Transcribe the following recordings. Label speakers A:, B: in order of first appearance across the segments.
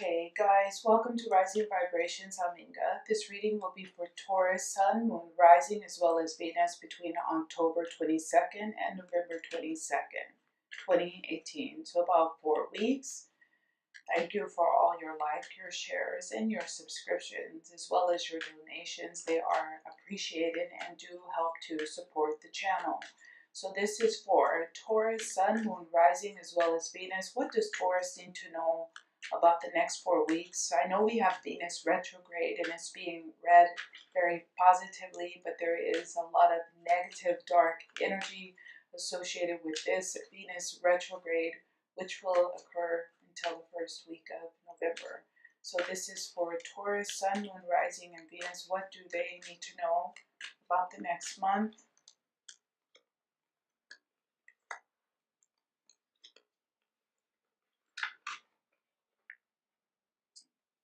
A: Okay, guys, welcome to Rising Vibrations. I'm Inga. This reading will be for Taurus, Sun, Moon, Rising, as well as Venus between October 22nd and November 22nd, 2018. So about 4 weeks. Thank you for all your your shares, and your subscriptions, as well as your donations. They are appreciated and do help to support the channel. So this is for Taurus, Sun, Moon, Rising, as well as Venus. What does Taurus need to know about the next 4 weeks? I know we have Venus retrograde and it's being read very positively, but there is a lot of negative, dark energy associated with this Venus retrograde, which will occur until the first week of November. So this is for Taurus, Sun, Moon, Rising, and Venus. What do they need to know about the next month?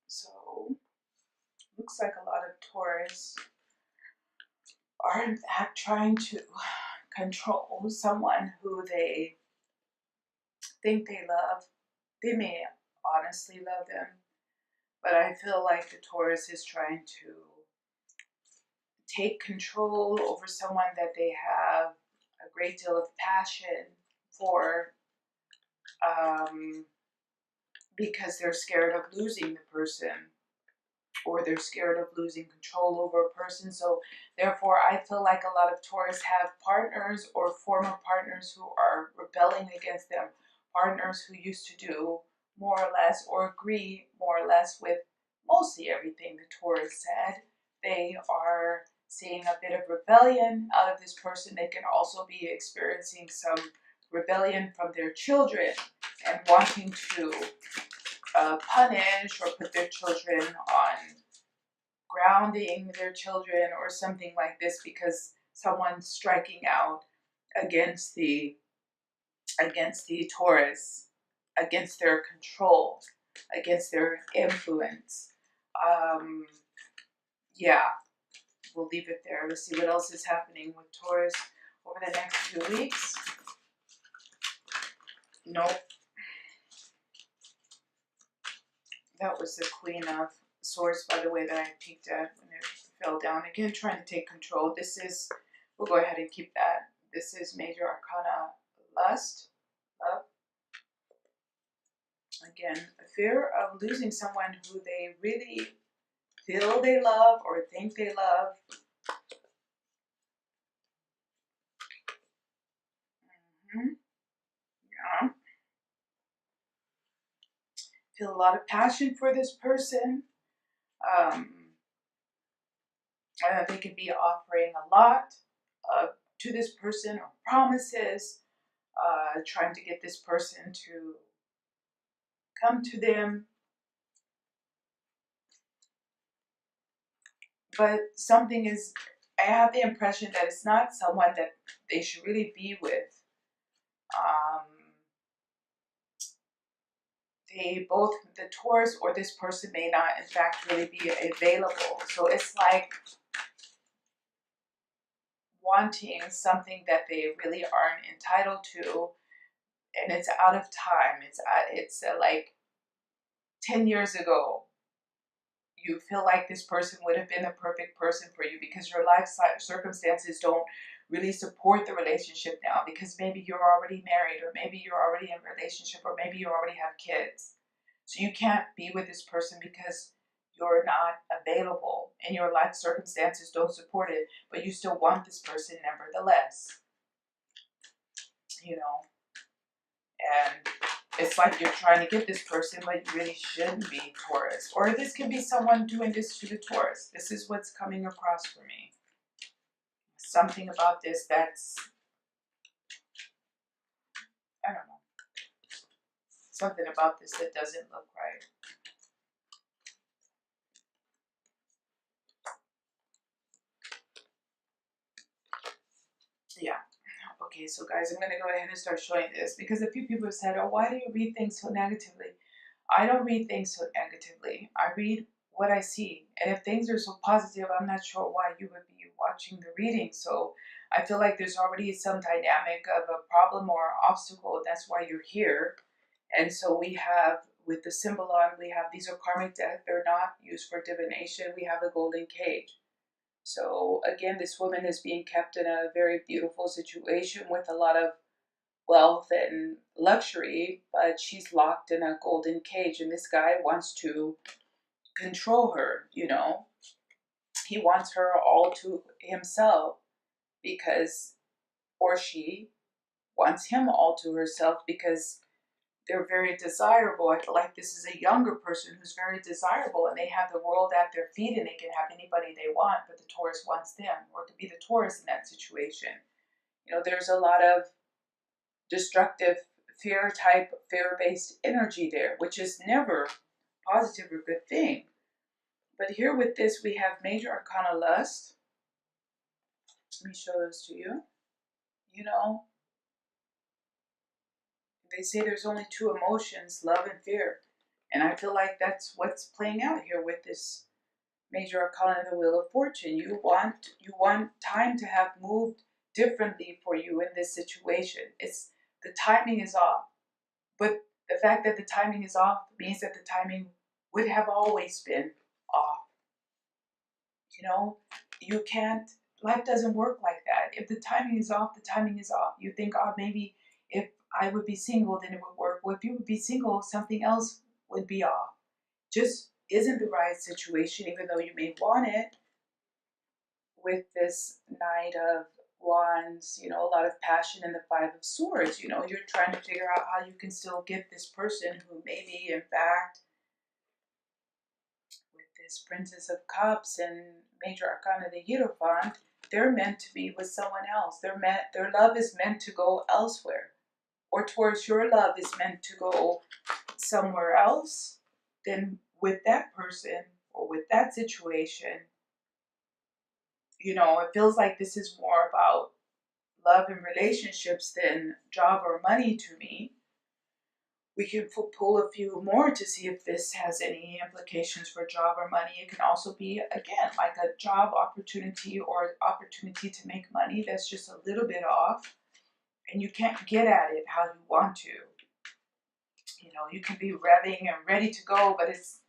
A: So looks like a lot of Taurus are in fact trying to control someone who they think they love. They may honestly love them, but I feel like the Taurus is trying to take control over someone that they have a great deal of passion for, because they're scared of losing the person, or they're scared of losing control over a person. So therefore I feel like a lot of Taurus have partners or former partners who are rebelling against them, partners who used to do more or less or agree more or less with mostly everything the Taurus said. They are seeing a bit of rebellion out of this person. They can also be experiencing some rebellion from their children and wanting to punish or put their children on grounding their children or something like this, because someone's striking out against the Taurus, against their control, against their influence. Yeah, we'll leave it there. Let's see what else is happening with Taurus over the next 2 weeks. Nope. That was the Queen of Swords, by the way, that I peeked at when it fell down. Again, trying to take control. This is, we'll go ahead and keep that. This is Major Arcana Lust, Love. Again, a fear of losing someone who they really feel they love or think they love. Yeah. Feel a lot of passion for this person. They could be offering a lot to this person, or promises, trying to get this person to come to them. But something is, I have the impression that it's not someone that they should really be with. They both, the Taurus or this person, may not in fact really be available. So it's like wanting something that they really aren't entitled to, and it's out of time. It's like 10 years ago. You feel like this person would have been the perfect person for you because your life circumstances don't really support the relationship now, because maybe you're already married, or maybe you're already in a relationship, or maybe you already have kids. So you can't be with this person because you're not available and your life circumstances don't support it, but you still want this person nevertheless. You know, and it's like you're trying to get this person, but you really shouldn't be, Taurus. Or this could be someone doing this to the Taurus. This is what's coming across for me. Something about this that's, I don't know. Something about this that doesn't look right. Yeah. Okay, so guys, I'm going to go ahead and start showing this, because a few people have said, oh, why do you read things so negatively? I don't read things so negatively. I read what I see. And if things are so positive, I'm not sure why you would be watching the reading. So I feel like there's already some dynamic of a problem or obstacle. That's why you're here. And so we have with the symbol on, we have these are karmic death. They're not used for divination. We have a golden cage. So again, this woman is being kept in a very beautiful situation with a lot of wealth and luxury, but she's locked in a golden cage, and this guy wants to control her, you know. He wants her all to himself because, or she wants him all to herself because they're very desirable. I feel like this is a younger person who's very desirable, and they have the world at their feet and they can have anybody they want, but the Taurus wants them, or to be the Taurus in that situation. You know, there's a lot of destructive fear-based energy there, which is never positive or good thing. But here with this, we have major arcana lust. Let me show those to you. You know, they say there's only two emotions, love and fear. And I feel like that's what's playing out here with this major arcana of the Wheel of Fortune. You want time to have moved differently for you in this situation. It's the timing is off. But the fact that the timing is off means that the timing would have always been off. You know, you can't, life doesn't work like that. If the timing is off, the timing is off. You think, oh, maybe if I would be single, then it would work. Well, if you would be single, something else would be off. Just isn't the right situation, even though you may want it. With this Knight of Wands, you know, a lot of passion, and the Five of Swords. You know, you're trying to figure out how you can still get this person who maybe, in fact, with this Princess of Cups and major arcana the Hierophant, they're meant to be with someone else. Their love is meant to go elsewhere. Or towards your love is meant to go somewhere else than with that person or with that situation. You know, it feels like this is more about love and relationships than job or money to me. We can pull a few more to see if this has any implications for job or money. It can also be, again, like a job opportunity or opportunity to make money that's just a little bit off, and you can't get at it how you want to. You know, you can be revving and ready to go, but it's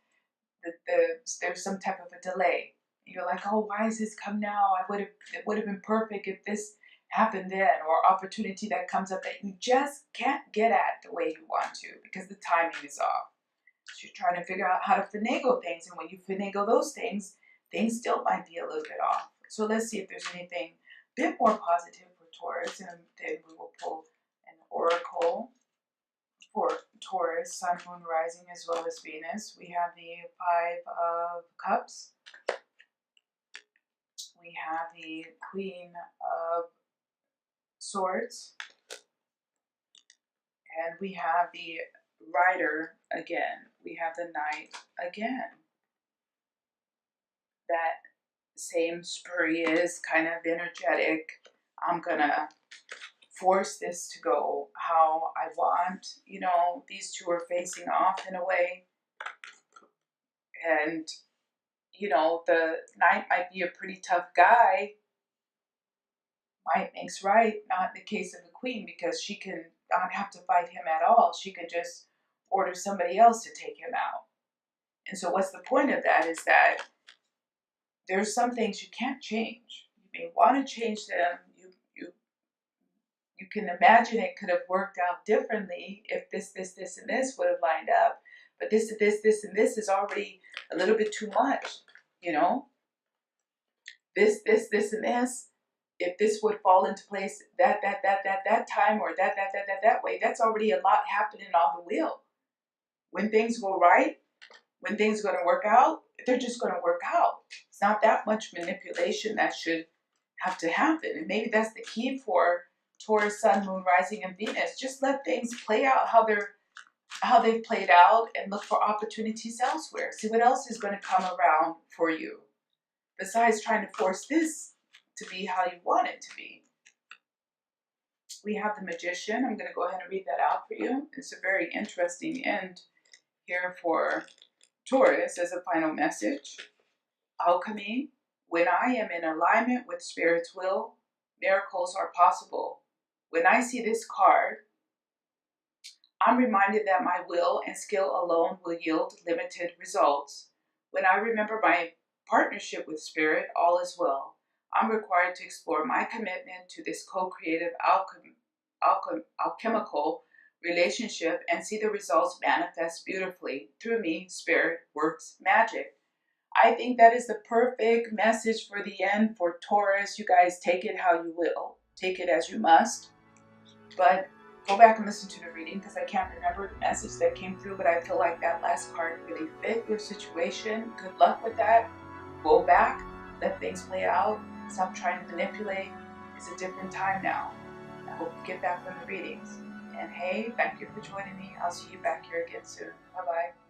A: there's some type of a delay. You're like, oh, why is this come now? It would have been perfect if this happened then, or opportunity that comes up that you just can't get at the way you want to because the timing is off. So you're trying to figure out how to finagle things, and when you finagle those things, things still might be a little bit off. So let's see if there's anything a bit more positive for Taurus, and then we will pull an oracle for Taurus, Sun, Moon, Rising, as well as Venus. We have the Five of Cups. We have the Queen of Swords. And we have the Rider again. We have the Knight again. That same spurious, kind of energetic, I'm gonna force this to go how I want. You know, these two are facing off in a way. And, you know, the Knight might be a pretty tough guy. Might makes right, not in the case of the Queen, because she can not have to fight him at all. She can just order somebody else to take him out. And so what's the point of that is that there's some things you can't change. You may want to change them. You can imagine it could have worked out differently if this, and this would have lined up. But this, and this is already a little bit too much, you know? This, and this, if this would fall into place that time, or that way, that's already a lot happening on the wheel. When things go right, when things are going to work out, they're just going to work out. It's not that much manipulation that should have to happen. And maybe that's the key for Taurus, Sun, Moon, Rising, and Venus. Just let things play out how they've played out, and look for opportunities elsewhere. See what else is going to come around for you, besides trying to force this to be how you want it to be. We have the Magician. I'm going to go ahead and read that out for you. It's a very interesting end here for Taurus as a final message. Alchemy. When I am in alignment with Spirit's will, miracles are possible. When I see this card, I'm reminded that my will and skill alone will yield limited results. When I remember my partnership with Spirit, all is well. I'm required to explore my commitment to this co-creative alchemical relationship and see the results manifest beautifully. Through me, Spirit works magic. I think that is the perfect message for the end for Taurus. You guys take it how you will. Take it as you must. But go back and listen to the reading because I can't remember the message that came through, but I feel like that last card really fit your situation. Good luck with that. Go back, let things play out. Stop trying to manipulate. It's a different time now. I hope you get that from the readings. And hey, thank you for joining me. I'll see you back here again soon. Bye-bye.